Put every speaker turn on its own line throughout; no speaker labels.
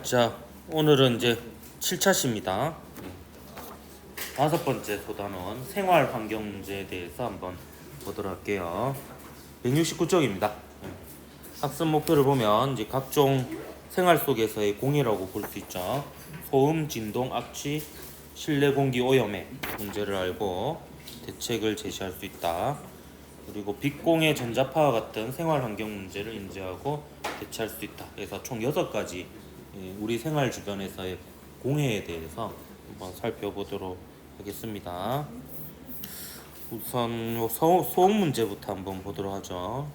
자, 오늘은 이제 7차시입니다. 다섯 번째 소단원 생활 환경 문제에 대해서 한번 보도록 할게요. 169쪽입니다. 학습 목표를 보면 이제 각종 생활 속에서의 공해라고 볼 수 있죠. 소음, 진동, 악취, 실내 공기 오염의 문제를 알고 대책을 제시할 수 있다. 그리고 빛공해, 전자파와 같은 생활 환경 문제를 인지하고 대처할 수 있다. 그래서 총 6가지 우리 생활 주변에서의 공해에 대해서 한번 살펴보도록 하겠습니다. 우선 소음 문제부터 한번 보도록 하죠.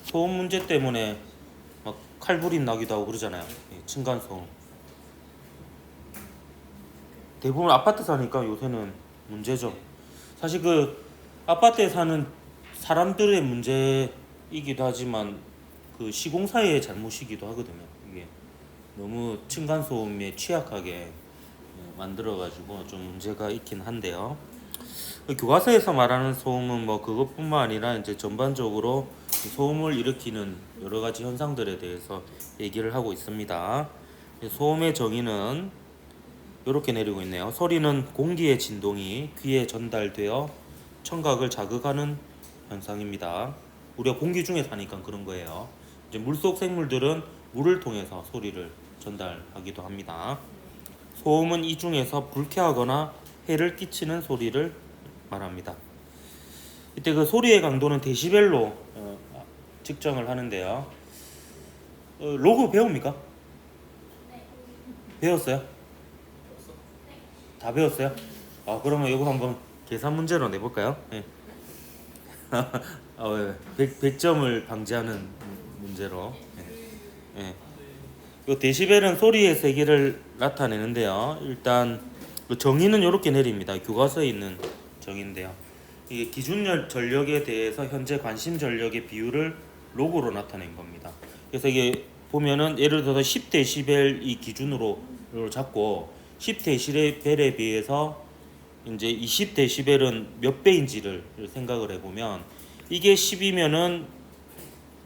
소음 문제 때문에 막 칼부림 나기도 하고 그러잖아요. 층간 소음. 대부분 아파트 사니까 요새는 문제죠. 사실 그 아파트에 사는 사람들의 문제이기도 하지만 그 시공사의 잘못이기도 하거든요. 이게 너무 층간 소음에 취약하게 만들어가지고 좀 문제가 있긴 한데요. 교과서에서 말하는 소음은 뭐 그것뿐만 아니라 이제 전반적으로 소음을 일으키는 여러 가지 현상들에 대해서 얘기를 하고 있습니다. 소음의 정의는 이렇게 내리고 있네요. 소리는 공기의 진동이 귀에 전달되어 청각을 자극하는 현상입니다. 우리가 공기 중에 사니까 그런 거예요. 이제 물속 생물들은 물을 통해서 소리를 전달하기도 합니다. 소음은 이 중에서 불쾌하거나 해를 끼치는 소리를 말합니다. 이때 그 소리의 강도는 데시벨로 측정을 하는데요. 로그 배웁니까? 배웠어요? 다 배웠어요? 그러면 이거 한번 계산 문제로 내볼까요? 네. 100점을 방지하는 문제로. 네. 이 데시벨은 소리의 세계를 나타내는데요. 일단 그 정의는 이렇게 내립니다. 교과서에 있는 정의인데요. 이게 기준 전력에 대해서 현재 관심 전력의 비율을 로그로 나타낸 겁니다. 그래서 이게 보면은 예를 들어서 10데시벨이 기준으로 잡고 10데시벨에 비해서 이제 20데시벨은 몇 배인지를 생각을 해보면 이게 10이면은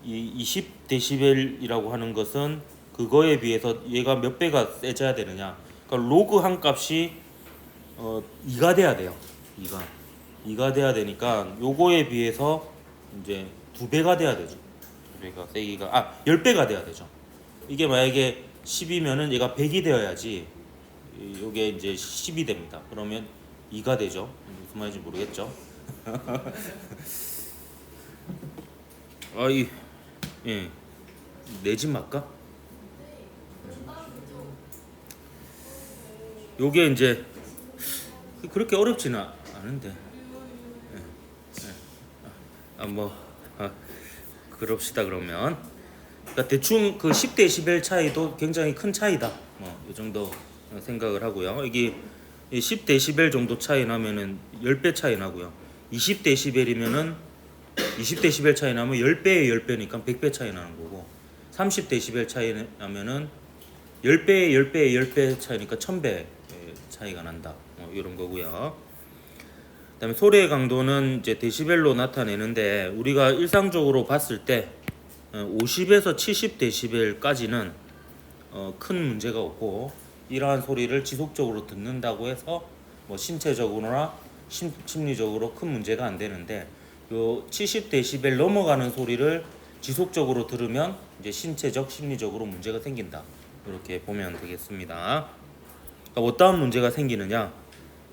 이 20데시벨이라고 하는 것은 그거에 비해서 얘가 몇 배가 세져야 되느냐. 그러니까 로그 한 값이 2가 돼야 돼요. 2가 돼야 되니까 요거에 비해서 이제 2배가 돼야 되죠. 2배가 세기가 10배가 돼야 되죠. 이게 만약에 10이면은 얘가 100이 되어야지 요게 이제 10이 됩니다. 그러면 2가 되죠. 무슨 말인지 모르겠죠. 내 집 맞까? 요게 이제 그렇게 어렵지는 않은데. 그럽시다 그러면. 그러니까 대충 그 10데시벨 차이도 굉장히 큰 차이다. 이 정도 생각을 하고요. 이게 10데시벨 정도 차이 나면은 10배 차이 나고요. 20데시벨이면은 20데시벨 차이 나면 10배에 10배니까 100배 차이 나는 거고 30데시벨 차이 나면은 10배에 10배에 10배 차이니까 1000배 차이가 난다. 이런 거고요. 그다음에 소리의 강도는 이제 데시벨로 나타내는데 우리가 일상적으로 봤을 때 50에서 70데시벨까지는 큰 문제가 없고 이러한 소리를 지속적으로 듣는다고 해서 뭐 신체적으로나 심리적으로 큰 문제가 안 되는데 요 70데시벨 넘어가는 소리를 지속적으로 들으면 이제 신체적, 심리적으로 문제가 생긴다. 이렇게 보면 되겠습니다. 그러니까 어떠한 문제가 생기느냐?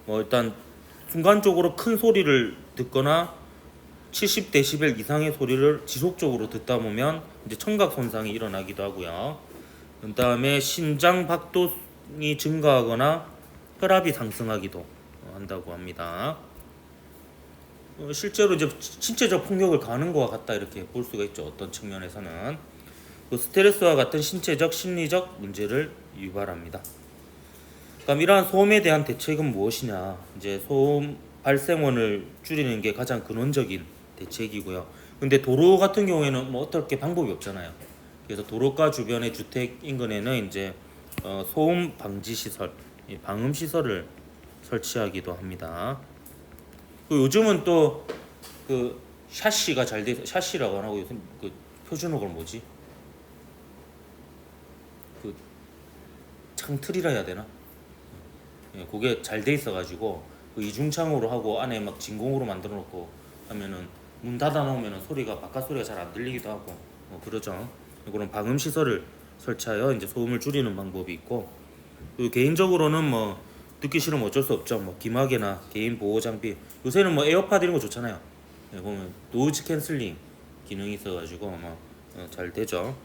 일단 순간적으로 큰 소리를 듣거나 70데시벨 이상의 소리를 지속적으로 듣다 보면 이제 청각 손상이 일어나기도 하고요. 그다음에 심장 박동이 증가하거나 혈압이 상승하기도 한다고 합니다. 실제로 이제 신체적 폭력을 가하는 것과 같다 이렇게 볼 수가 있죠. 어떤 측면에서는 스트레스와 같은 신체적, 심리적 문제를 유발합니다. 그럼 이러한 소음에 대한 대책은 무엇이냐? 이제 소음 발생원을 줄이는 게 가장 근원적인 대책이고요. 근데 도로 같은 경우에는 뭐 어떻게 방법이 없잖아요. 그래서 도로가 주변의 주택 인근에는 이제 소음 방지 시설, 방음 시설을 설치하기도 합니다. 요즘은 또 그 샤시가 잘 돼서 샤시라고 안 하고 요즘 그 표준어가 뭐지? 그 창틀이라 해야 되나? 예, 그게 잘 돼 있어가지고 그 이중창으로 하고 안에 막 진공으로 만들어 놓고 하면은 문 닫아 놓으면은 소리가 바깥 소리가 잘 안 들리기도 하고 그러죠. 그런 방음 시설을 설치하여 이제 소음을 줄이는 방법이 있고, 그리고 개인적으로는 뭐 듣기 싫으면 어쩔 수 없죠. 뭐 귀마개나 개인 보호 장비, 요새는 뭐 에어팟 이런 거 좋잖아요. 예, 보면 노이즈 캔슬링 기능이 있어가지고 아마 잘 되죠.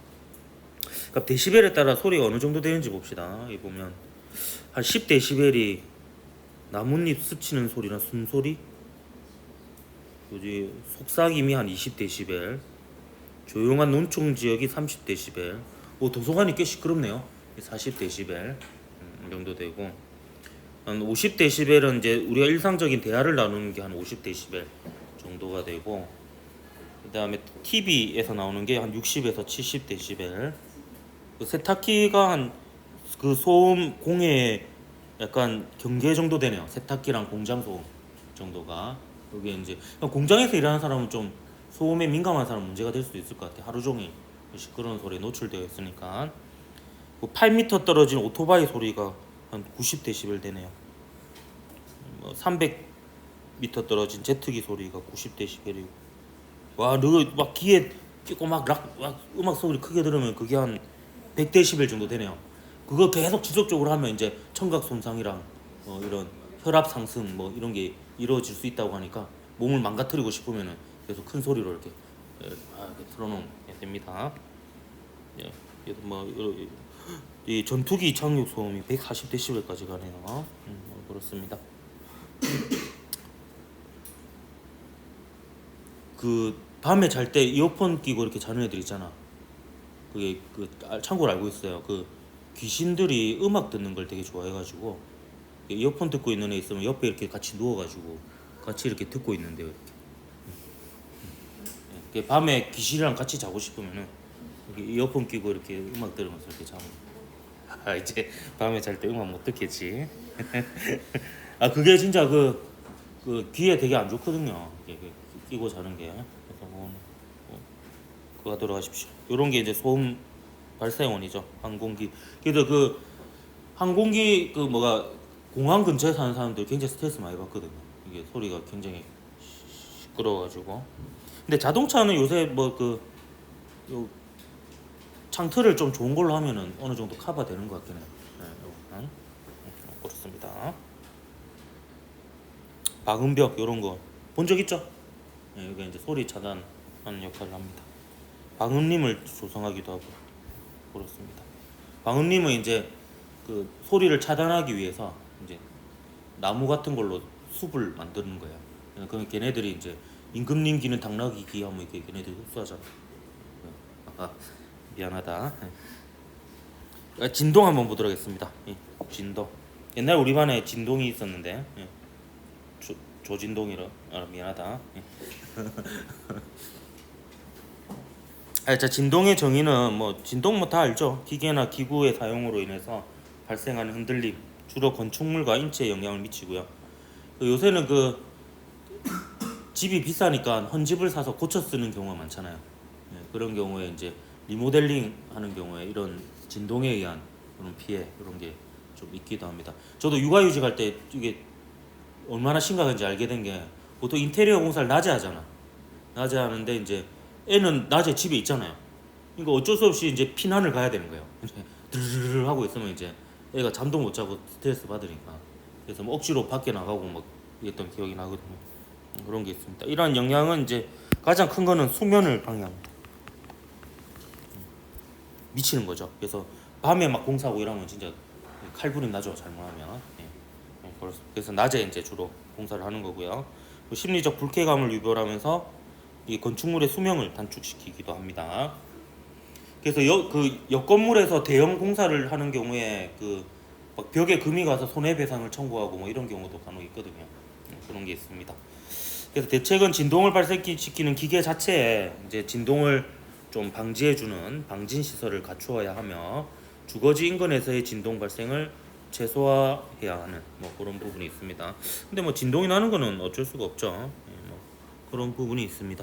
그러니까 데시벨에 따라 소리가 어느 정도 되는지 봅시다. 이 보면 한 10데시벨이 나뭇잎 스치는 소리나 숨소리, 여기 속삭임이 한 20데시벨, 조용한 논총 지역이 30데시벨, 도서관이 꽤 시끄럽네요. 40데시벨 이 정도 되고, 한 50데시벨은 이제 우리가 일상적인 대화를 나누는 게 한 50데시벨 정도가 되고, 그다음에 TV에서 나오는 게 한 60에서 70데시벨. 그 세탁기가 한 그 소음 공해 약간 경계 정도 되네요. 세탁기랑 공장 소음 정도가. 여기 이제 공장에서 일하는 사람은 좀 소음에 민감한 사람 문제가 될 수도 있을 것 같아. 하루 종일 시끄러운 소리에 노출되어 있으니까. 8m 떨어진 오토바이 소리가 한 90데시벨 되네요. 300m 떨어진 제트기 소리가 90데시벨이고, 와, 너 막 귀에 끼고 막 음악 소리 크게 들으면 그게 한 100데시벨 정도 되네요. 그거 계속 지속적으로 하면 이제 청각 손상이랑 이런 혈압 상승 뭐 이런 게 이루어질 수 있다고 하니까, 몸을 망가뜨리고 싶으면은 계속 큰 소리로 이렇게 이렇게 틀어놓으면 됩니다. 예, 이 전투기 착륙 소음이 140데시벨까지 가네요. 그렇습니다. 그 밤에 잘 때 이어폰 끼고 이렇게 자는 애들 있잖아. 그게 참고로 알고 있어요. 그 귀신들이 음악 듣는 걸 되게 좋아해가지고 이어폰 듣고 있는 애 있으면 옆에 이렇게 같이 누워가지고 같이 이렇게 듣고 있는데요. 이렇게 밤에 귀신이랑 같이 자고 싶으면은 이렇게 이어폰 끼고 이렇게 음악 들으면서 이렇게 자면, 이제 밤에 잘 때 음악 못 듣겠지. 그게 진짜 그 귀에 되게 안 좋거든요. 이게 끼고 자는 게. 그래서 그거 하도록 하십시오. 요런 게 이제 소음 발생원이죠. 항공기. 그래도 그 항공기 공항 근처에 사는 사람들 굉장히 스트레스 많이 받거든요. 이게 소리가 굉장히 시끄러워가지고. 근데 자동차는 요새 요 창틀을 좀 좋은 걸로 하면은 어느 정도 커버 되는 것 같긴 해요. 네, 그렇습니다. 방음벽 요런 거 본 적 있죠? 네, 이게 이제 소리 차단하는 역할을 합니다. 방음림을 조성하기도 하고 그렇습니다. 방음림은 이제 그 소리를 차단하기 위해서 이제 나무 같은 걸로 숲을 만드는 거야. 그럼 걔네들이 이제 임금님 귀는 당나귀 귀 하면 이렇게 걔네들이 흡수하잖아. 미안하다. 진동 한번 보도록 하겠습니다. 진동. 옛날 우리 반에 진동이 있었는데, 조진동이라 미안하다. 자, 진동의 정의는 진동 다 알죠. 기계나 기구의 사용으로 인해서 발생하는 흔들림, 주로 건축물과 인체에 영향을 미치고요. 요새는 집이 비싸니까 헌집을 사서 고쳐 쓰는 경우가 많잖아요. 그런 경우에 이제 리모델링 하는 경우에 이런 진동에 의한 그런 피해, 이런 게 좀 있기도 합니다. 저도 육아휴직 할 때 이게 얼마나 심각한지 알게 된 게, 보통 인테리어 공사를 낮에 하잖아. 낮에 하는데 이제 애는 낮에 집에 있잖아요. 그러니까 어쩔 수 없이 이제 피난을 가야 되는 거예요. 드르르 하고 있으면 이제 애가 잠도 못 자고 스트레스 받으니까. 그래서 억지로 밖에 나가고 막 이랬던 기억이 나거든요. 그런 게 있습니다. 이러한 영향은 이제 가장 큰 거는 수면을 방해합니다. 미치는 거죠. 그래서 밤에 막 공사하고 이러면 진짜 칼부림 나죠. 잘못하면. 그래서 낮에 이제 주로 공사를 하는 거고요. 심리적 불쾌감을 유발하면서 이 건축물의 수명을 단축시키기도 합니다. 그래서 옆 건물에서 대형 공사를 하는 경우에 막 벽에 금이 가서 손해배상을 청구하고 뭐 이런 경우도 간혹 있거든요. 그런 게 있습니다. 그래서 대책은 진동을 발생시키는 기계 자체에 이제 진동을 좀 방지해주는 방진 시설을 갖추어야 하며, 주거지 인근에서의 진동 발생을 최소화해야 하는 그런 부분이 있습니다. 근데 진동이 나는 거는 어쩔 수가 없죠. 그런 부분이 있습니다.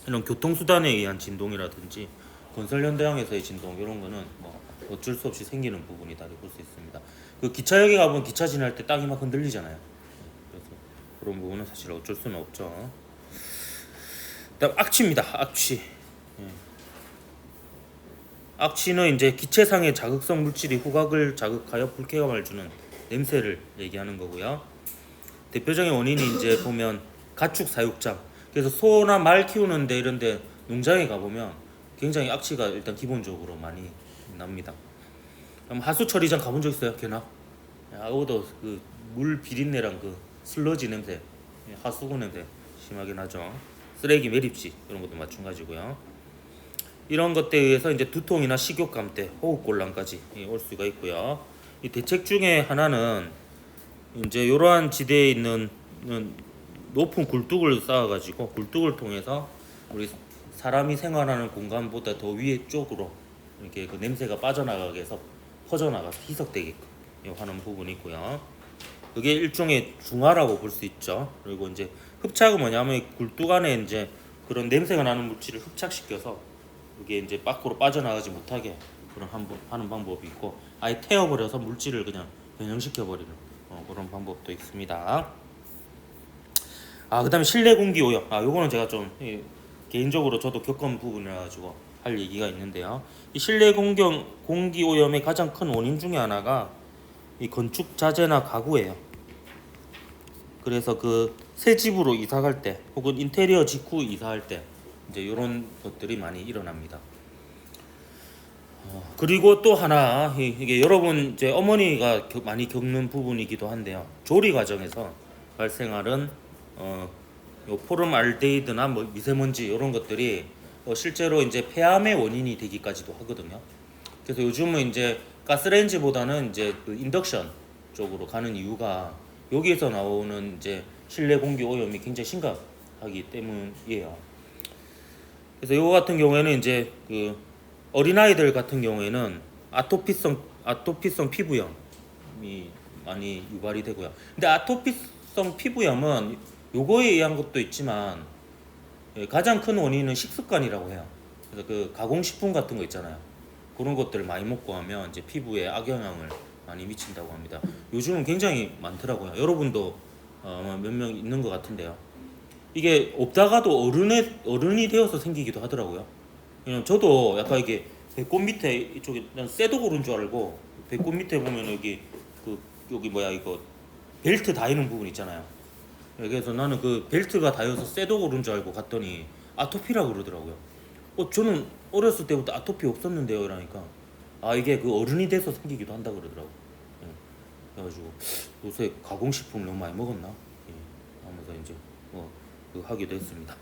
이런 교통수단에 의한 진동이라든지 건설 현장에서의 진동 이런 거는 뭐 어쩔 수 없이 생기는 부분이다 볼 수 있습니다. 그 기차역에 가보면 기차 지날 때 땅이 막 흔들리잖아요. 그래서 그런 부분은 사실 어쩔 수는 없죠. 그다음 악취입니다. 악취. 예. 악취는 이제 기체상의 자극성 물질이 후각을 자극하여 불쾌감을 주는 냄새를 얘기하는 거고요. 대표적인 원인이 이제 보면 가축 사육장. 그래서 소나 말 키우는데 이런데 농장에 가보면 굉장히 악취가 일단 기본적으로 많이 납니다. 그럼 하수 처리장 가본 적 있어요? 견학? 아우도 그 물 비린내랑 그 슬러지 냄새, 하수구 냄새 심하게 나죠. 쓰레기 매립지 이런 것도 마찬가지고요. 이런 것들에 의해서 이제 두통이나 식욕감 때 호흡곤란까지 올 수가 있고요. 이 대책 중에 하나는 이제 이러한 지대에 있는 높은 굴뚝을 쌓아가지고 굴뚝을 통해서 우리 사람이 생활하는 공간보다 더 위에 쪽으로 이렇게 그 냄새가 빠져나가게 해서 퍼져나가서 희석되게끔 하는 부분이 있고요. 그게 일종의 중화라고 볼 수 있죠. 그리고 이제 흡착은 뭐냐면 굴뚝 안에 이제 그런 냄새가 나는 물질을 흡착시켜서 그게 이제 밖으로 빠져나가지 못하게 그런 하는 방법이 있고, 아예 태워버려서 물질을 그냥 변형시켜 버리는 그런 방법도 있습니다. 그다음에 실내 공기 오염. 요거는 제가 좀 개인적으로 저도 겪은 부분이라 가지고 할 얘기가 있는데요. 이 실내 공기 오염의 가장 큰 원인 중에 하나가 이 건축 자재나 가구예요. 그래서 그 새 집으로 이사 갈 때 혹은 인테리어 직후 이사할 때 이제 이런 것들이 많이 일어납니다. 그리고 또 하나, 이게 여러분 이제 어머니가 많이 겪는 부분이기도 한데요. 조리 과정에서 발생하는 요 포름알데히드나 뭐 미세먼지 이런 것들이 실제로 이제 폐암의 원인이 되기까지도 하거든요. 그래서 요즘은 이제 가스레인지보다는 이제 그 인덕션 쪽으로 가는 이유가 여기에서 나오는 이제 실내 공기 오염이 굉장히 심각하기 때문이에요. 그래서 이거 같은 경우에는 이제 그 어린아이들 같은 경우에는 아토피성 피부염이 많이 유발이 되고요. 근데 아토피성 피부염은 요거에 의한 것도 있지만 가장 큰 원인은 식습관이라고 해요. 그래서 그 가공식품 같은 거 있잖아요. 그런 것들을 많이 먹고 하면 이제 피부에 악영향을 많이 미친다고 합니다. 요즘은 굉장히 많더라고요. 여러분도 몇 명 있는 것 같은데요. 이게 없다가도 어른이 되어서 생기기도 하더라고요. 그냥 저도 약간 이게 배꼽 밑에 이쪽에 난 쇠도 고른 줄 알고 배꼽 밑에 보면 여기 뭐야 이거 벨트 다이는 부분 있잖아요. 그래서 나는 그 벨트가 다여서 쇠도 고른 줄 알고 갔더니 아토피라고 그러더라고요. 저는 어렸을 때부터 아토피 없었는데요, 이러니까 이게 그 어른이 돼서 생기기도 한다 그러더라고. 그래가지고 요새 가공식품을 너무 많이 먹었나? 하면서 이제 하기도 했습니다.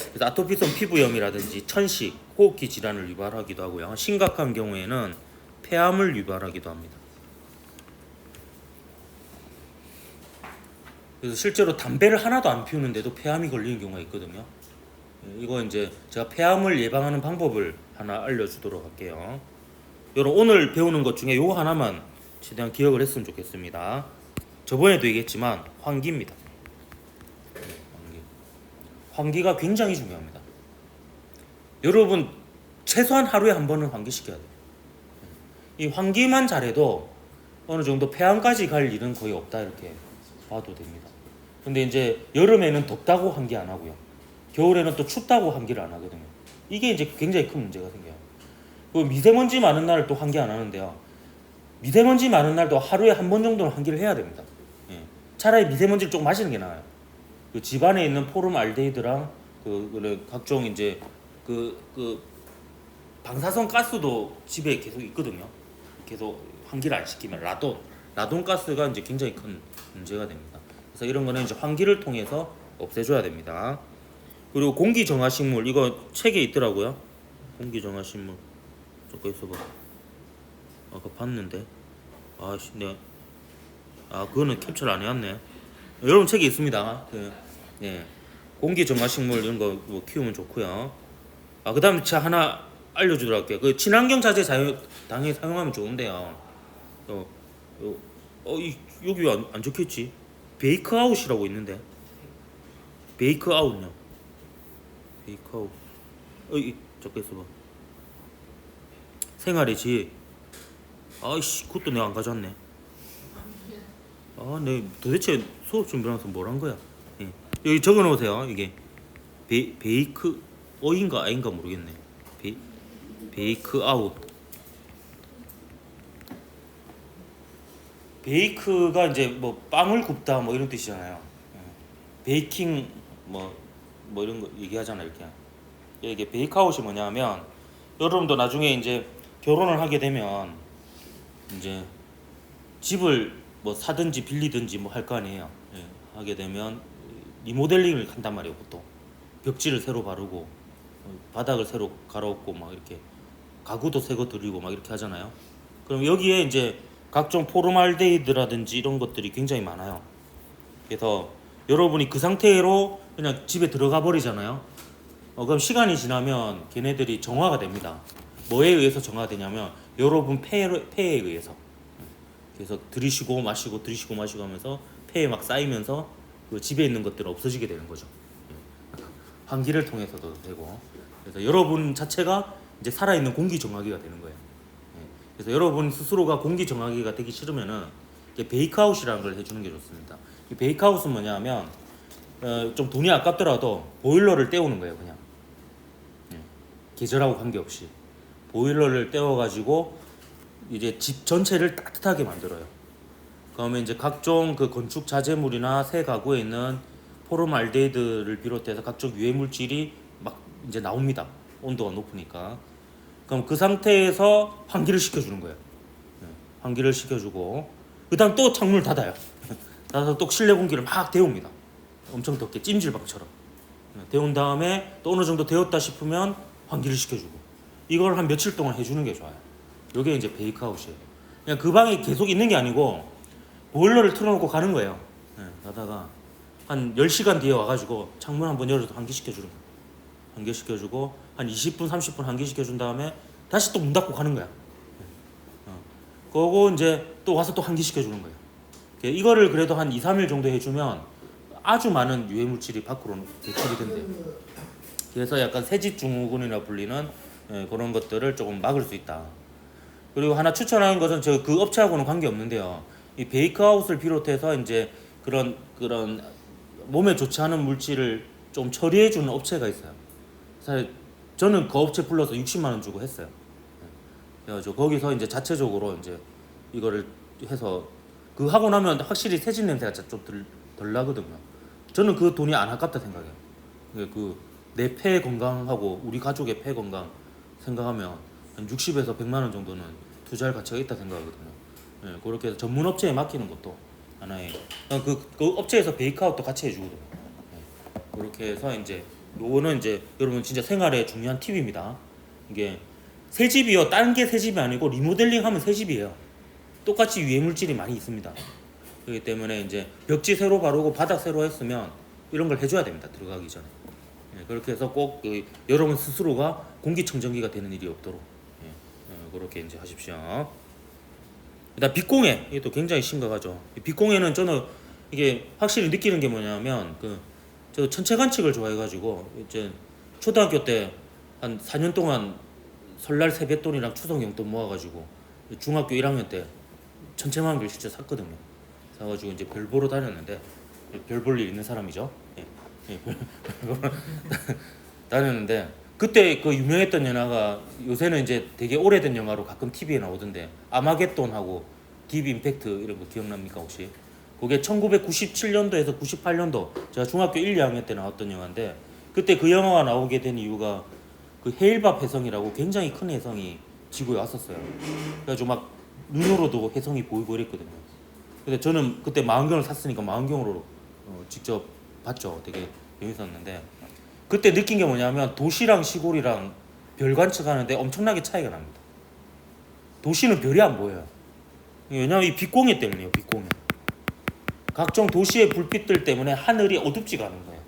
그래서 아토피성 피부염이라든지 천식, 호흡기 질환을 유발하기도 하고요. 심각한 경우에는 폐암을 유발하기도 합니다. 그래서 실제로 담배를 하나도 안 피우는데도 폐암이 걸리는 경우가 있거든요. 이거 이제 제가 폐암을 예방하는 방법을 하나 알려주도록 할게요. 여러분 오늘 배우는 것 중에 요거 하나만 최대한 기억을 했으면 좋겠습니다. 저번에도 얘기했지만 환기입니다. 환기가 굉장히 중요합니다. 여러분 최소한 하루에 한 번은 환기시켜야 돼요. 이 환기만 잘해도 어느 정도 폐암까지 갈 일은 거의 없다 이렇게 봐도 됩니다. 근데 이제 여름에는 덥다고 환기 안 하고요. 겨울에는 또 춥다고 환기를 안 하거든요. 이게 이제 굉장히 큰 문제가 생겨요. 그 미세먼지 많은 날 또 환기 안 하는데요. 미세먼지 많은 날도 하루에 한 번 정도는 환기를 해야 됩니다. 차라리 미세먼지를 좀 마시는 게 나아요. 그 집안에 있는 포름알데히드랑 그 각종 이제 그 방사성 가스도 집에 계속 있거든요. 계속 환기를 안 시키면 라돈 가스가 이제 굉장히 큰 문제가 됩니다. 그래서 이런 거는 이제 환기를 통해서 없애줘야 됩니다. 그리고 공기 정화식물 이거 책에 있더라고요. 공기 정화식물 잠깐 있어봐. 아까 봤는데 네. 그거는 캡처를 안 해왔네. 여러분 책에 있습니다. 공기 정화식물 이런 거 뭐 키우면 좋고요. 그다음에 제가 하나 알려주도록 할게요. 그 친환경 자재 당연히 사용하면 좋은데요. 여기 왜 안 적혀있지? 베이크아웃이라고 있는데 베이크아웃요. 베이크아웃. 적고 있어봐. 생활의 지. 아이씨, 그것도 내가 안 가져왔네. 내 도대체 수업 준비하면서 뭘 한 거야? 예. 여기 적어 놓으세요. 이게 베이크 어인가 아인가 모르겠네. 베이크 아웃. 베이크가 이제 뭐 빵을 굽다 뭐 이런 뜻이잖아요. 베이킹 뭐 이런 거 얘기하잖아 이렇게. 이게 베이크아웃이 뭐냐면 여러분도 나중에 이제 결혼을 하게 되면 이제 집을 뭐 사든지 빌리든지 뭐 할 거 아니에요. 예, 하게 되면 리모델링을 한단 말이에요. 보통 벽지를 새로 바르고 바닥을 새로 갈아엎고 막 이렇게 가구도 새거 들이고 막 이렇게 하잖아요. 그럼 여기에 이제 각종 포르말데히드라든지 이런 것들이 굉장히 많아요. 그래서 여러분이 그 상태로 그냥 집에 들어가 버리잖아요. 그럼 시간이 지나면 걔네들이 정화가 됩니다. 뭐에 의해서 정화가 되냐면 여러분 폐에 의해서. 그래서 들이쉬고 마시고 들이쉬고 마시고 하면서 폐에 막 쌓이면서 그 집에 있는 것들은 없어지게 되는 거죠. 환기를 통해서도 되고. 그래서 여러분 자체가 이제 살아있는 공기 정화기가 되는 거예요. 그래서 여러분 스스로가 공기 정화기가 되기 싫으면은 베이크아웃이라는 걸 해주는 게 좋습니다. 이 베이크아웃은 뭐냐면 좀 돈이 아깝더라도 보일러를 때우는 거예요. 그냥 계절하고 관계없이 보일러를 때워가지고 이제 집 전체를 따뜻하게 만들어요. 그러면 이제 각종 그 건축 자재물이나 새 가구에 있는 포름알데히드를 비롯해서 각종 유해 물질이 막 이제 나옵니다. 온도가 높으니까. 그럼 그 상태에서 환기를 시켜주는 거예요. 환기를 시켜주고 그다음 또 창문을 닫아요. 닫아서 또 실내 공기를 막 데웁니다. 엄청 덥게 찜질방처럼 데운 다음에 또 어느 정도 데웠다 싶으면 환기를 시켜주고 이걸 한 며칠 동안 해주는 게 좋아요. 이게 이제 베이크아웃이에요. 그냥 그 방에 계속 있는 게 아니고 보일러를 틀어놓고 가는 거예요. 가다가 한 10시간 뒤에 와가지고 창문 한번 열어서 환기시켜주는 거예요. 환기시켜주고 한 20분 30분 환기시켜준 다음에 다시 또 문 닫고 가는 거야. 그러고 이제 또 와서 또 환기시켜주는 거예요. 이거를 그래도 한 2, 3일 정도 해주면 아주 많은 유해물질이 밖으로 배출이 된대요. 그래서 약간 새집 증후군이라 불리는 그런 것들을 조금 막을 수 있다. 그리고 하나 추천하는 것은 저 그 업체하고는 관계 없는데요. 이 베이크아웃을 비롯해서 이제 그런 몸에 좋지 않은 물질을 좀 처리해주는 업체가 있어요. 사실 저는 그 업체 불러서 60만 원 주고 했어요. 그래서 거기서 이제 자체적으로 이제 이거를 해서 그 하고 나면 확실히 새집 냄새가 좀 덜 나거든요. 저는 그 돈이 안 아깝다 생각해요. 그 내 폐 건강하고 우리 가족의 폐 건강 생각하면 한 60에서 100만 원 정도는 투자할 가치가 있다 생각하거든요. 그렇게 해서 전문 업체에 맡기는 것도 하나의 그 업체에서 베이크아웃도 같이 해주거든요. 그렇게 해서 이제 요거는 이제 여러분 진짜 생활에 중요한 팁입니다. 이게 새 집이요, 다른 게 새 집이 아니고 리모델링 하면 새 집이에요. 똑같이 유해물질이 많이 있습니다. 그렇기 때문에 이제 벽지 새로 바르고 바닥 새로 했으면 이런 걸 해줘야 됩니다. 들어가기 전에. 그렇게 해서 꼭 여러분 스스로가 공기청정기가 되는 일이 없도록 그렇게 이제 하십시오. 일단 빛공해 이게 또 굉장히 심각하죠. 빛공해는 저는 이게 확실히 느끼는 게 뭐냐면 저 천체 관측을 좋아해가지고 이제 초등학교 때 한 4년 동안 설날 세뱃돈이랑 추석 용돈 모아가지고 중학교 1학년 때 천체망원경 실제 샀거든요. 사가지고 이제 별 보러 다녔는데 별 볼 일 있는 사람이죠. 다녔는데 그때 그 유명했던 영화가 요새는 이제 되게 오래된 영화로 가끔 TV에 나오던데 아마겟돈하고 딥 임팩트 이런 거 기억납니까 혹시? 그게 1997년도에서 98년도 제가 중학교 1, 2학년 때 나왔던 영화인데 그때 그 영화가 나오게 된 이유가 그 헤일밥 혜성이라고 굉장히 큰 혜성이 지구에 왔었어요. 그래가지고 막 눈으로도 혜성이 보이고 이랬거든요. 근데 저는 그때 망원경을 샀으니까 망원경으로 직접 봤죠. 되게 재밌었는데 그때 느낀 게 뭐냐면 도시랑 시골이랑 별 관측하는데 엄청나게 차이가 납니다. 도시는 별이 안 보여요. 왜냐하면 이 빛공해 때문이에요. 빛공해. 각종 도시의 불빛들 때문에 하늘이 어둡지가 않은 거예요.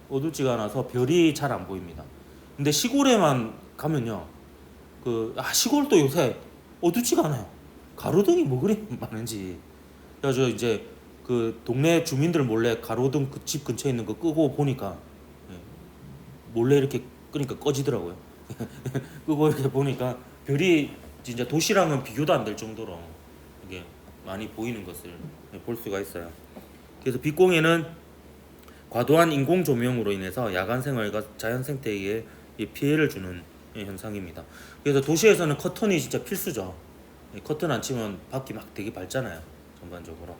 어둡지가 않아서 별이 잘 안 보입니다. 근데 시골에만 가면요, 시골도 요새 어둡지가 않아요. 가로등이 뭐 그리 많은지. 그래서 이제 그 동네 주민들 몰래 가로등 그 집 근처에 있는 거 끄고 보니까 몰래 이렇게 끄니까 꺼지더라고요. 끄고 이렇게 보니까 별이 진짜 도시랑은 비교도 안 될 정도로 이게 많이 보이는 것을 볼 수가 있어요. 그래서 빛공해는 과도한 인공 조명으로 인해서 야간 생활과 자연 생태계에 피해를 주는 현상입니다. 그래서 도시에서는 커튼이 진짜 필수죠. 커튼 안 치면 밖이 막 되게 밝잖아요. 전반적으로.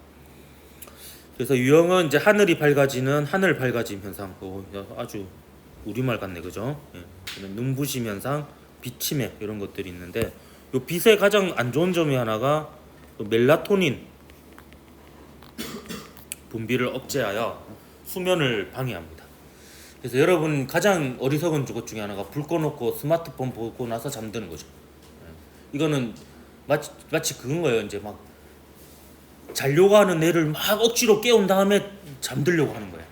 그래서 유형은 이제 하늘이 밝아지는 하늘 밝아짐 현상. 아주 우리말 같네, 그죠? 눈부심 현상, 비치매 이런 것들이 있는데, 요 빛의 가장 안 좋은 점이 하나가 멜라토닌 분비를 억제하여 수면을 방해합니다. 그래서 여러분 가장 어리석은 것 중에 하나가 불 꺼놓고 스마트폰 보고 나서 잠드는 거죠. 이거는 마치 그건 거예요. 이제 막 자려고 하는 애를 막 억지로 깨운 다음에 잠들려고 하는 거예요.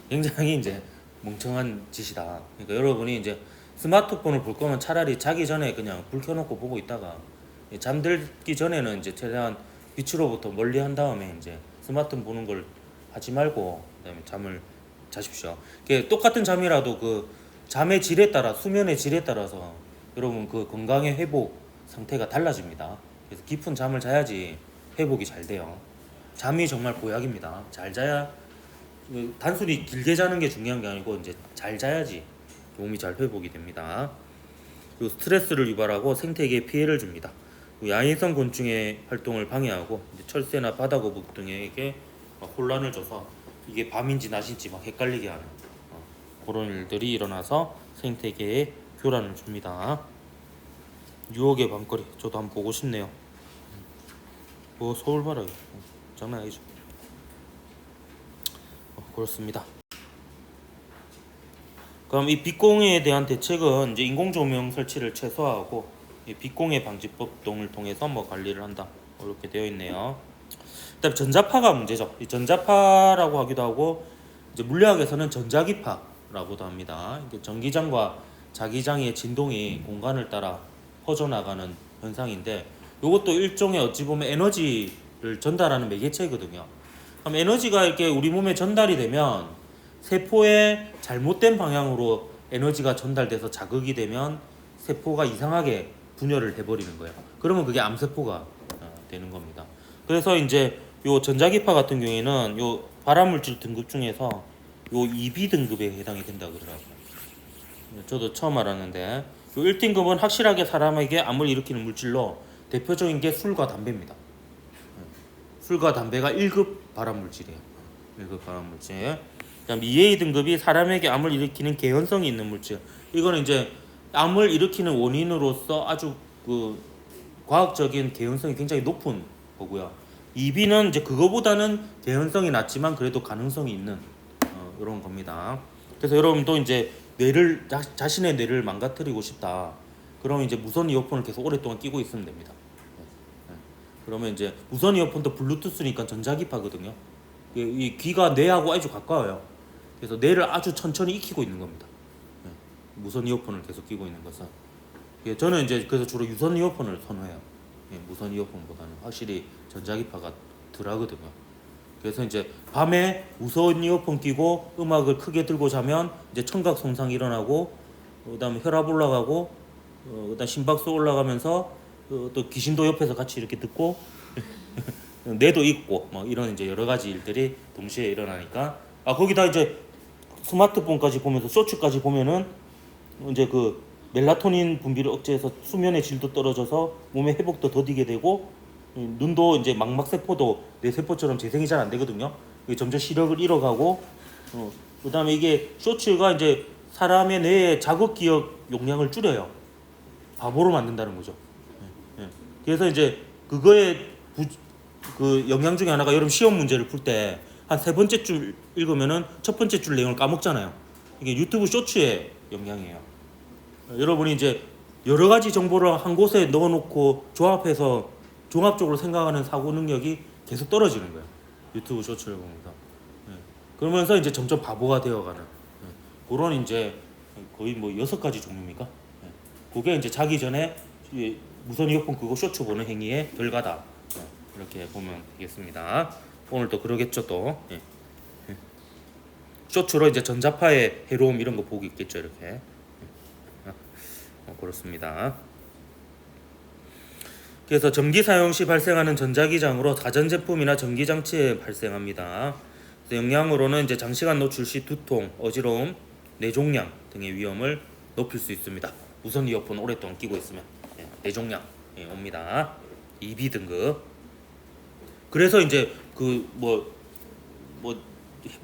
굉장히 이제 멍청한 짓이다. 그러니까 여러분이 이제 스마트폰을 볼 거면 차라리 자기 전에 그냥 불 켜놓고 보고 있다가 잠들기 전에는 이제 최대한 빛으로부터 멀리 한 다음에 이제 스마트폰 보는 걸 하지 말고 그다음에 잠을 자십시오. 똑같은 잠이라도 그 잠의 질에 따라 수면의 질에 따라서 여러분 그 건강의 회복 상태가 달라집니다. 그래서 깊은 잠을 자야지 회복이 잘 돼요. 잠이 정말 보약입니다. 잘 자야 단순히 길게 자는 게 중요한 게 아니고 이제 잘 자야지 몸이 잘 회복이 됩니다. 그리고 스트레스를 유발하고 생태계에 피해를 줍니다. 야행성 곤충의 활동을 방해하고 철새나 바다거북 등에게 혼란을 줘서 이게 밤인지 낮인지 막 헷갈리게 하는 그런 일들이 일어나서 생태계에 교란을 줍니다. 유혹의 밤거리 저도 한번 보고 싶네요. 서울 봐라. 장난 아니죠. 그렇습니다. 그럼 이 빛공해에 대한 대책은 이제 인공 조명 설치를 최소화하고 이 빛공해 방지법 등을 통해서 관리를 한다. 이렇게 되어 있네요. 그다음 전자파가 문제죠. 이 전자파라고 하기도 하고 이제 물리학에서는 전자기파라고도 합니다. 이게 전기장과 자기장의 진동이 공간을 따라 퍼져나가는 현상인데 이것도 일종의 어찌 보면 에너지를 전달하는 매개체거든요. 그럼 에너지가 이렇게 우리 몸에 전달이 되면 세포에 잘못된 방향으로 에너지가 전달돼서 자극이 되면 세포가 이상하게 분열을 해버리는 거예요. 그러면 그게 암세포가 되는 겁니다. 그래서 이제 요 전자기파 같은 경우에는 요 발암물질 등급 중에서 요 2B 등급에 해당이 된다 그러더라고요. 저도 처음 알았는데 요 1등급은 확실하게 사람에게 암을 일으키는 물질로 대표적인 게 술과 담배입니다. 술과 담배가 1급 발암물질이에요. 1급 발암물질. 그다음 2A 등급이 사람에게 암을 일으키는 개연성이 있는 물질. 이거는 이제 암을 일으키는 원인으로서 아주 그 과학적인 개연성이 굉장히 높은 거고요. 2B는 이제 그거보다는 개연성이 낮지만 그래도 가능성이 있는 이런 겁니다. 그래서 여러분도 이제 자신의 뇌를 망가뜨리고 싶다. 그러면 이제 무선 이어폰을 계속 오랫동안 끼고 있으면 됩니다. 그러면 이제 무선 이어폰도 블루투스니까 전자기파거든요. 이 귀가 뇌하고 아주 가까워요. 그래서 뇌를 아주 천천히 익히고 있는 겁니다. 무선 이어폰을 계속 끼고 있는 것은. 저는 이제 그래서 주로 유선 이어폰을 선호해요. 무선 이어폰보다는 확실히 전자기파가 덜하거든요. 그래서 이제 밤에 무선 이어폰 끼고 음악을 크게 들고 자면 이제 청각 손상이 일어나고 그다음에 혈압 올라가고 그다음 심박수 올라가면서 또 귀신도 옆에서 같이 이렇게 듣고 뇌도 있고 이런 이제 여러 가지 일들이 동시에 일어나니까 거기다 이제 스마트폰까지 보면서 쇼츠까지 보면은 이제 그 멜라토닌 분비를 억제해서 수면의 질도 떨어져서 몸의 회복도 더디게 되고 눈도 이제 망막세포도 뇌 세포처럼 재생이 잘 안 되거든요. 점점 시력을 잃어가고 그다음에 이게 쇼츠가 이제 사람의 뇌의 자극 기억 용량을 줄여요. 바보로 만든다는 거죠. 그래서 이제 그거의 그 영향 중에 하나가 여러분 시험 문제를 풀 때 한 세 번째 줄 읽으면은 첫 번째 줄 내용을 까먹잖아요. 이게 유튜브 쇼츠의 영향이에요. 여러분이 이제 여러 가지 정보를 한 곳에 넣어놓고 조합해서 종합적으로 생각하는 사고 능력이 계속 떨어지는 거예요. 유튜브 쇼츠를 보면서. 그러면서 이제 점점 바보가 되어가는 그런 이제 거의 6가지 종류입니까? 그게 이제 자기 전에 무선 이어폰 끄고 쇼츠 보는 행위의 결과다. 이렇게 보면 되겠습니다. 오늘도 그러겠죠 또. 쇼츠로 이제 전자파의 해로움 이런 거 보고 있겠죠 이렇게. 그렇습니다. 그래서 전기 사용 시 발생하는 전자기장으로 가전제품이나 전기장치에 발생합니다. 영향으로는 이제 장시간 노출 시 두통, 어지러움, 뇌종양 등의 위험을 높일 수 있습니다. 무선 이어폰 오랫동안 끼고 있으면 뇌종양 옵니다. 2B 등급. 그래서 이제 그 뭐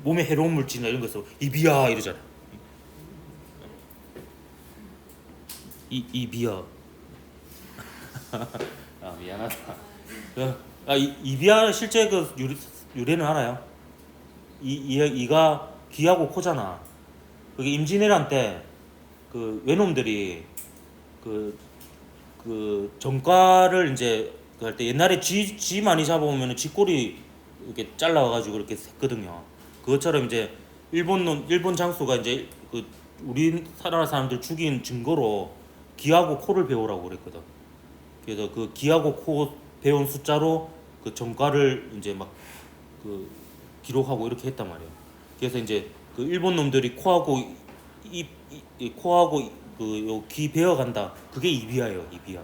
몸에 해로운 물질이나 이런 것을 이비야 이러잖아. 이비야. 아 미안하다. 이비야 실제 그 유래는 알아요? 이가 귀하고 코잖아. 그게 임진왜란 때 그 외놈들이 그 전과를 이제 할 때 옛날에 쥐 많이 잡아오면 쥐 꼬리 이렇게 잘라가지고 그렇게 했거든요. 그것처럼 이제 일본 장수가 이제 그 우리나라 사람들 죽인 증거로 귀하고 코를 배우라고 그랬거든. 그래서 그 귀하고 코 배운 숫자로 그 전과를 이제 막 그 기록하고 이렇게 했단 말이에요. 그래서 이제 그 일본 놈들이 코하고 코하고 그 귀 베어간다. 그게 이비야예요. 이비야.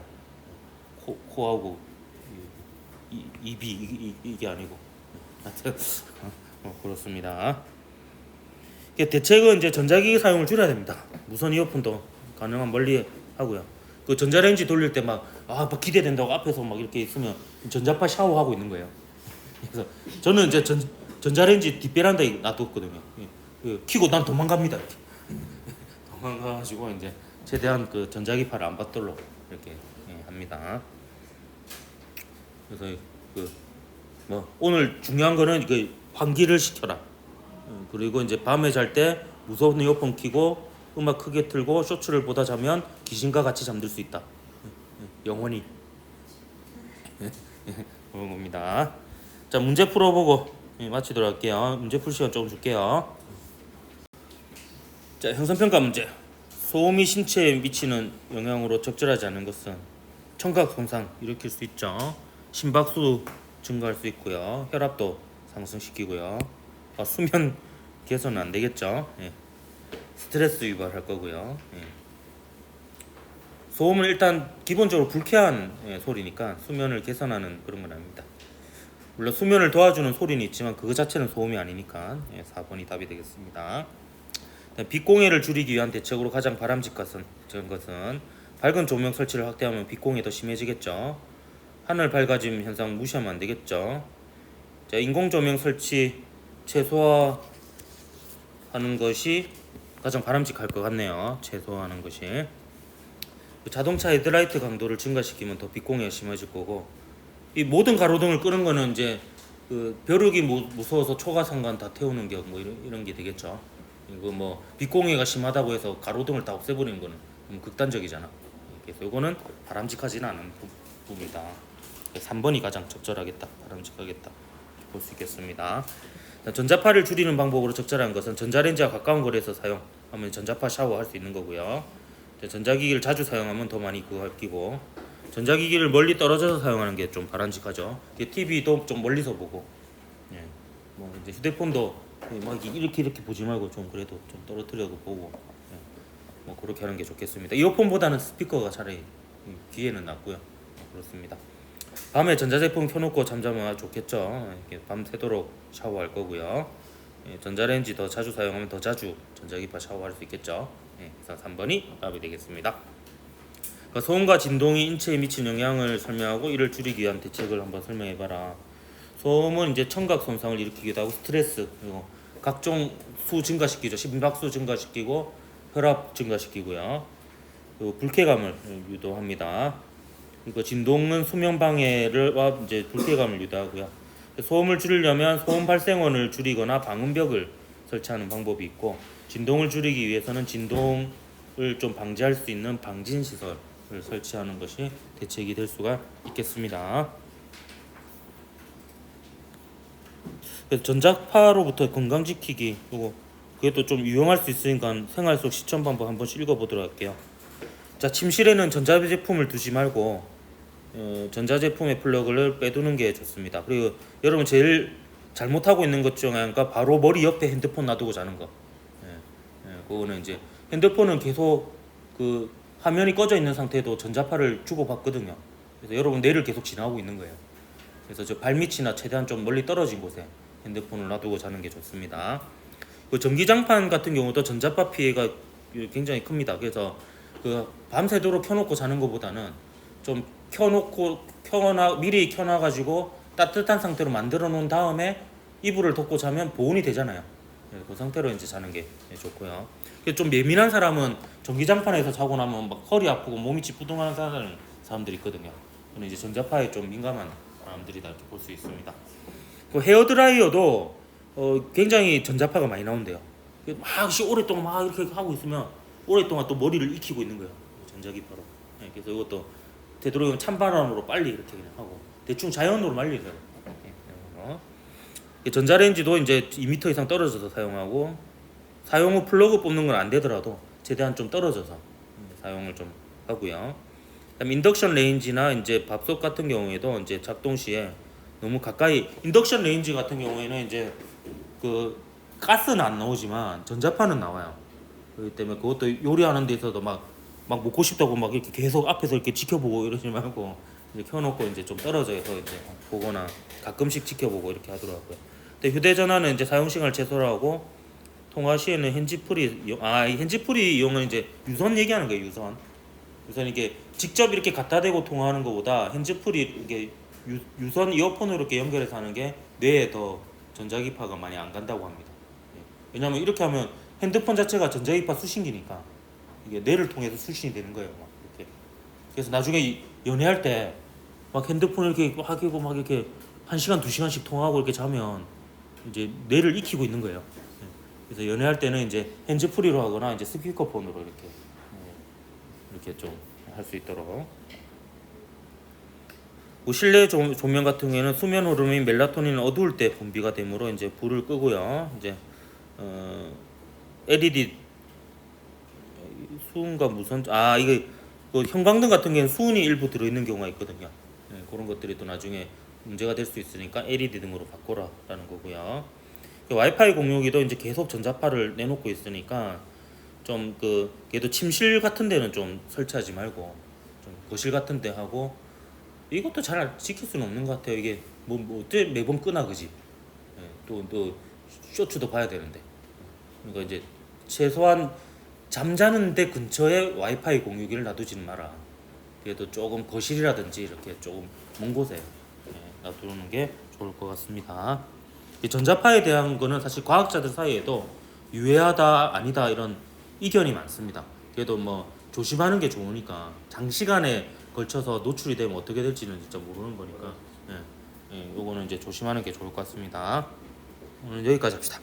코하고 입이 이게 아니고. 그렇습니다. 대책은 이제 전자기기 사용을 줄여야 됩니다. 무선 이어폰도 가능한 멀리 하고요. 그 전자레인지 돌릴 때 막 기대된다고 앞에서 막 이렇게 있으면 전자파 샤워하고 있는 거예요. 그래서 저는 이제 전자레인지 뒷베란다에 놔뒀거든요. 키고 난 도망갑니다. 이렇게. 도망가가지고 이제 최대한 그 전자기파를 안 받도록 이렇게 합니다. 그래서 오늘 중요한 거는 그 환기를 시켜라. 그리고 이제 밤에 잘 때 무선 이어폰 켜고 음악 크게 틀고 쇼츠를 보다 자면 귀신과 같이 잠들 수 있다. 영원히. 그런 겁니다. 자, 문제 풀어보고 마치도록 할게요. 문제 풀 시간 조금 줄게요. 자, 형성평가 문제. 소음이 신체에 미치는 영향으로 적절하지 않은 것은 청각 손상 일으킬 수 있죠. 심박수 증가할 수 있고요. 혈압도 상승시키고요. 수면 개선은 안 되겠죠. 스트레스 유발할 거고요. 소음은 일단 기본적으로 불쾌한 소리니까 수면을 개선하는 그런 건 아닙니다. 물론 수면을 도와주는 소리는 있지만 그거 자체는 소음이 아니니까 4번이 답이 되겠습니다. 빛공해를 줄이기 위한 대책으로 가장 바람직한 것은 밝은 조명 설치를 확대하면 빛공해 더 심해지겠죠. 하늘 밝아짐 현상 무시하면 안 되겠죠. 자, 인공 조명 설치 최소화하는 것이 가장 바람직할 것 같네요. 최소화하는 것이. 자동차 헤드라이트 강도를 증가시키면 더 빛공해가 심해질 거고, 이 모든 가로등을 끄는 거는 이제 그 벼룩이 무서워서 초가상관 다 태우는 게 뭐 이런 게 되겠죠. 이거 뭐 빛공해가 심하다고 해서 가로등을 다 없애버리는 거는 좀 극단적이잖아. 그래서 이거는 바람직하지는 않은 부분이다. 3번이 가장 적절하겠다, 바람직하겠다 볼 수 있겠습니다. 전자파를 줄이는 방법으로 적절한 것은 전자레인지와 가까운 거리에서 사용하면 전자파 샤워할 수 있는 거고요. 전자기기를 자주 사용하면 더 많이 그거 할 끼고, 전자기기를 멀리 떨어져서 사용하는 게 좀 바람직하죠. TV도 좀 멀리서 보고, 뭐 이제 휴대폰도 막 이렇게 보지 말고 좀 그래도 좀 떨어뜨려고 보고, 뭐 그렇게 하는 게 좋겠습니다. 이어폰보다는 스피커가 차라리 귀에는 낫고요. 그렇습니다. 밤에 전자제품 켜놓고 잠자면 좋겠죠. 이렇게 밤새도록 샤워할 거고요. 전자레인지 더 자주 사용하면 더 자주 전자기파 샤워할 수 있겠죠. 그래서 3번이 답이 되겠습니다. 소음과 진동이 인체에 미치는 영향을 설명하고 이를 줄이기 위한 대책을 한번 설명해봐라. 소음은 이제 청각 손상을 일으키기도 하고 스트레스 그리고 각종 수 증가시키죠. 심박수 증가시키고 혈압 증가시키고요. 그리고 불쾌감을 유도합니다. 그리고 진동은 수면 방해와 이제 불쾌감을 유도하고요. 소음을 줄이려면 소음 발생원을 줄이거나 방음벽을 설치하는 방법이 있고, 진동을 줄이기 위해서는 진동을 좀 방지할 수 있는 방진 시설을 설치하는 것이 대책이 될 수가 있겠습니다. 전자파로부터 건강 지키기, 그리고 그게 또 좀 유용할 수 있으니까 생활 속 실천 방법 한 번씩 읽어보도록 할게요. 자, 침실에는 전자제품을 두지 말고 전자제품의 플러그를 빼두는 게 좋습니다. 그리고 여러분 제일 잘못하고 있는 것 중에 하나가 바로 머리 옆에 핸드폰 놔두고 자는 거. 그거는 이제 핸드폰은 계속 그 화면이 꺼져 있는 상태도 전자파를 주고받거든요. 그래서 여러분 뇌를 계속 지나고 있는 거예요. 그래서 저 발밑이나 최대한 좀 멀리 떨어진 곳에 핸드폰을 놔두고 자는 게 좋습니다. 그 전기장판 같은 경우도 전자파 피해가 굉장히 큽니다. 그래서 그 밤새도록 켜놓고 자는 것보다는 좀 미리 켜놔가지고 따뜻한 상태로 만들어 놓은 다음에 이불을 덮고 자면 보온이 되잖아요. 그 상태로 이제 자는 게 좋고요. 좀 예민한 사람은 전기장판에서 자고 나면 막 허리 아프고 몸이 찌뿌둥하는 사람들이 있거든요. 저는 이제 전자파에 좀 민감한 사람들이다 이렇게 볼 수 있습니다. 그 헤어드라이어도 굉장히 전자파가 많이 나온대요. 막 오랫동안 막 이렇게 하고 있으면 오랫동안 또 머리를 익히고 있는 거예요. 전자기파로. 그래서 이것도 되도록이면 찬바람으로 빨리 이렇게 그냥 하고 대충 자연으로 말리세요. 전자레인지도 이제 2m 이상 떨어져서 사용하고 사용 후 플러그 뽑는 건 안 되더라도 최대한 좀 떨어져서 사용을 좀 하고요. 그다음 인덕션 레인지나 이제 밥솥 같은 경우에도 이제 작동 시에 너무 가까이 인덕션 레인지 같은 경우에는 이제 그 가스는 안 나오지만 전자파는 나와요. 그렇기 때문에 그것도 요리하는 데 있어도 막 먹고 싶다고 막 이렇게 계속 앞에서 이렇게 지켜보고 이러지 말고 이제 켜놓고 이제 좀 떨어져서 이제 보거나 가끔씩 지켜보고 이렇게 하더라고요. 근데 휴대전화는 이제 사용 시간을 최소로 하고 통화 시에는 핸즈프리 이 핸즈프리 이용은 이제 유선 얘기하는 거예요. 유선 이게 직접 이렇게 갖다 대고 통화하는 것보다 핸즈프리 이게 유선 이어폰으로 이렇게 연결해서 하는 게 뇌에 더 전자기파가 많이 안 간다고 합니다. 왜냐하면 이렇게 하면 핸드폰 자체가 전자기파 수신기니까 이게 뇌를 통해서 수신이 되는 거예요. 막 이렇게. 그래서 나중에 연애할 때 막 핸드폰을 이렇게 하기고 막 이렇게 1시간 2시간씩 통화하고 이렇게 자면 이제 뇌를 익히고 있는 거예요. 그래서 연애할 때는 이제 핸즈프리로 하거나 이제 스피커폰으로 이렇게 좀 할 수 있도록. 실내 조명 같은 경우에는 수면 호르몬인 멜라토닌은 어두울 때 분비가 되므로 이제 불을 끄고요. 이제 LED 수은과 무선 이게 그 형광등 같은 경우는 수은이 일부 들어있는 경우가 있거든요. 그런 것들이 또 나중에 문제가 될 수 있으니까 LED 등으로 바꿔라라는 거고요. 와이파이 공유기도 이제 계속 전자파를 내놓고 있으니까 좀 걔도 침실 같은 데는 좀 설치하지 말고 좀 거실 같은 데 하고 이것도 잘 지킬 수는 없는 것 같아요. 이게 뭐 어때 매번 끄나 그지? 또 쇼츠도 봐야 되는데. 그러니까 이제 최소한 잠자는 데 근처에 와이파이 공유기를 놔두지는 마라. 그래도 조금 거실이라든지 이렇게 조금 먼 곳에 놔두는 게 좋을 것 같습니다. 이 전자파에 대한 거는 사실 과학자들 사이에도 유해하다 아니다 이런 이견이 많습니다. 그래도 뭐 조심하는 게 좋으니까 장시간에 걸쳐서 노출이 되면 어떻게 될지는 진짜 모르는 거니까 요거는 이제 조심하는 게 좋을 것 같습니다. 오늘 여기까지 합시다.